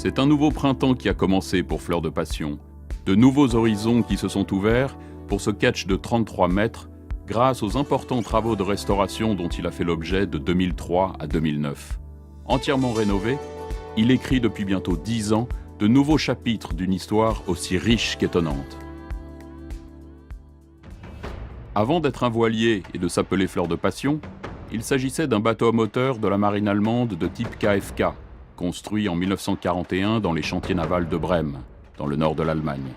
C'est un nouveau printemps qui a commencé pour Fleur de Passion. De nouveaux horizons qui se sont ouverts pour ce catch de 33 mètres grâce aux importants travaux de restauration dont il a fait l'objet de 2003 à 2009. Entièrement rénové, il écrit depuis bientôt 10 ans de nouveaux chapitres d'une histoire aussi riche qu'étonnante. Avant d'être un voilier et de s'appeler Fleur de Passion, il s'agissait d'un bateau à moteur de la marine allemande de type KFK, construit en 1941 dans les chantiers navals de Brême, dans le nord de l'Allemagne.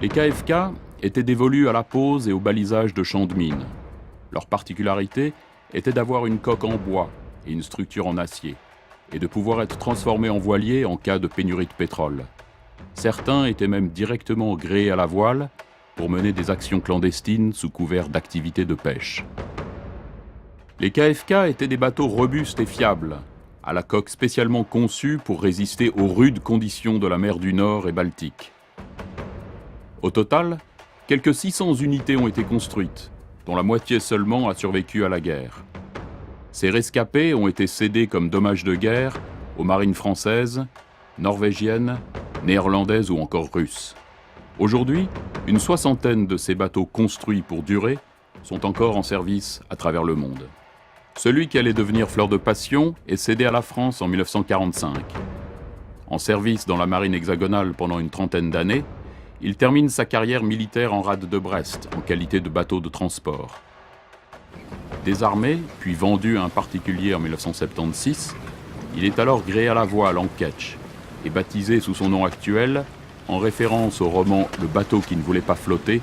Les KFK étaient dévolus à la pose et au balisage de champs de mines. Leur particularité était d'avoir une coque en bois et une structure en acier, et de pouvoir être transformés en voiliers en cas de pénurie de pétrole. Certains étaient même directement gréés à la voile pour mener des actions clandestines sous couvert d'activités de pêche. Les KFK étaient des bateaux robustes et fiables, à la coque spécialement conçue pour résister aux rudes conditions de la mer du Nord et Baltique. Au total, quelques 600 unités ont été construites, dont la moitié seulement a survécu à la guerre. Ces rescapés ont été cédés comme dommages de guerre aux marines françaises, norvégiennes, néerlandaises ou encore russes. Aujourd'hui, une soixantaine de ces bateaux construits pour durer sont encore en service à travers le monde. Celui qui allait devenir Fleur de Passion est cédé à la France en 1945. En service dans la marine hexagonale pendant une trentaine d'années, il termine sa carrière militaire en rade de Brest, en qualité de bateau de transport. Désarmé, puis vendu à un particulier en 1976, il est alors gréé à la voile en ketch et baptisé sous son nom actuel, en référence au roman « Le bateau qui ne voulait pas flotter »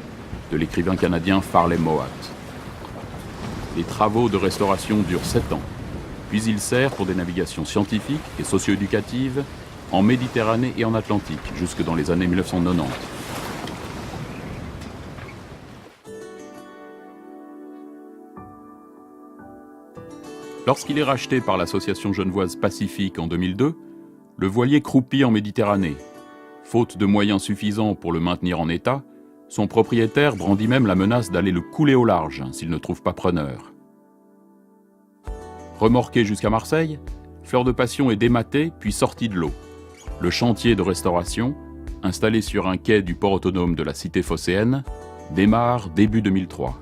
de l'écrivain canadien Farley Mowat. Les travaux de restauration durent 7 ans, puis il sert pour des navigations scientifiques et socio-éducatives en Méditerranée et en Atlantique, jusque dans les années 1990. Lorsqu'il est racheté par l'association genevoise Pacifique en 2002, le voilier croupit en Méditerranée. Faute de moyens suffisants pour le maintenir en état, son propriétaire brandit même la menace d'aller le couler au large s'il ne trouve pas preneur. Remorqué jusqu'à Marseille, Fleur de Passion est dématé puis sorti de l'eau. Le chantier de restauration, installé sur un quai du port autonome de la cité phocéenne, démarre début 2003.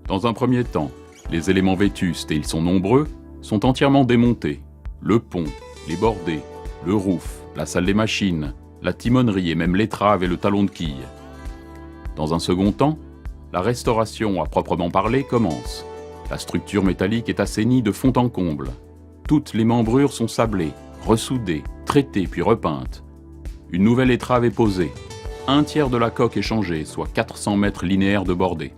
Dans un premier temps, les éléments vétustes, et ils sont nombreux, sont entièrement démontés. Le pont, les bordées, le roof, la salle des machines, la timonerie et même l'étrave et le talon de quille. Dans un second temps, la restauration à proprement parler commence. La structure métallique est assainie de fond en comble. Toutes les membrures sont sablées, ressoudées, traitées puis repeintes. Une nouvelle étrave est posée. Un tiers de la coque est changé, soit 400 mètres linéaires de bordée.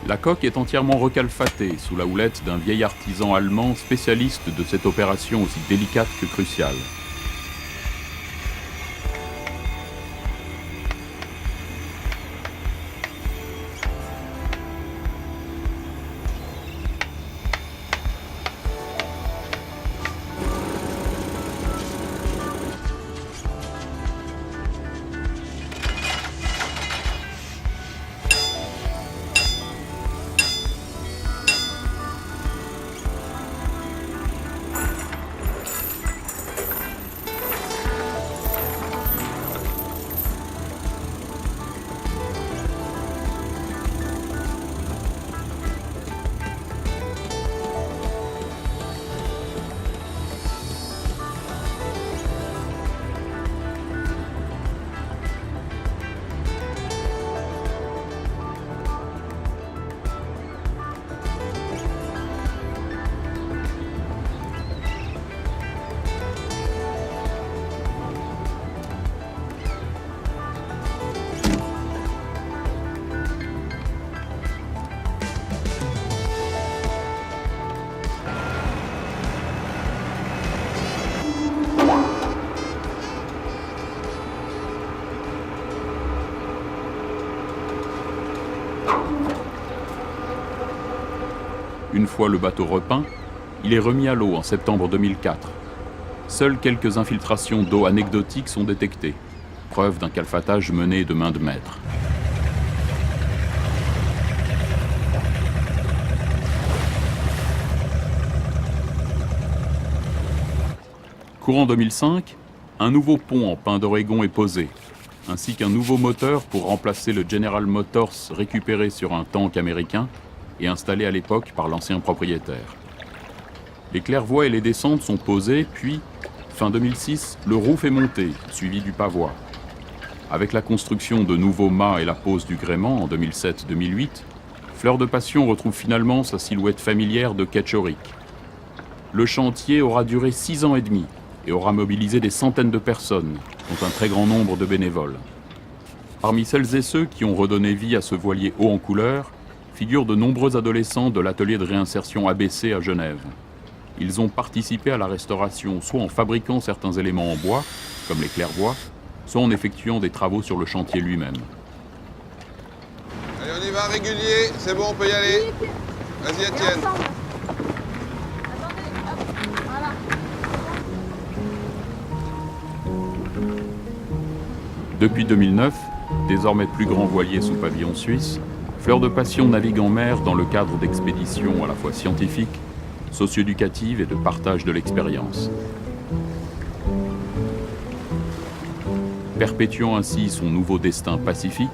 La coque est entièrement recalfatée sous la houlette d'un vieil artisan allemand spécialiste de cette opération aussi délicate que cruciale. Une fois le bateau repeint, il est remis à l'eau en septembre 2004. Seules quelques infiltrations d'eau anecdotiques sont détectées, preuve d'un calfatage mené de main de maître. Courant 2005, un nouveau pont en pin d'Oregon est posé, ainsi qu'un nouveau moteur pour remplacer le General Motors récupéré sur un tank américain et installé à l'époque par l'ancien propriétaire. Les claire-voies et les descentes sont posées, puis, fin 2006, le roof est monté, suivi du pavois. Avec la construction de nouveaux mâts et la pose du gréement en 2007-2008, Fleur de Passion retrouve finalement sa silhouette familière de Ketchorik. Le chantier aura duré 6 ans et demi et aura mobilisé des centaines de personnes, dont un très grand nombre de bénévoles. Parmi celles et ceux qui ont redonné vie à ce voilier haut en couleur, figurent de nombreux adolescents de l'atelier de réinsertion ABC à Genève. Ils ont participé à la restauration soit en fabriquant certains éléments en bois, comme les claire-voies, soit en effectuant des travaux sur le chantier lui-même. Allez, on y va, régulier, c'est bon, on peut y aller. Vas-y, Étienne. Depuis 2009, désormais plus grand voilier sous pavillon suisse, Fleur de Passion navigue en mer dans le cadre d'expéditions à la fois scientifiques, socio-éducatives et de partage de l'expérience. Perpétuant ainsi son nouveau destin pacifique,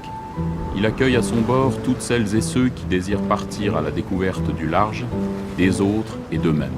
il accueille à son bord toutes celles et ceux qui désirent partir à la découverte du large, des autres et d'eux-mêmes.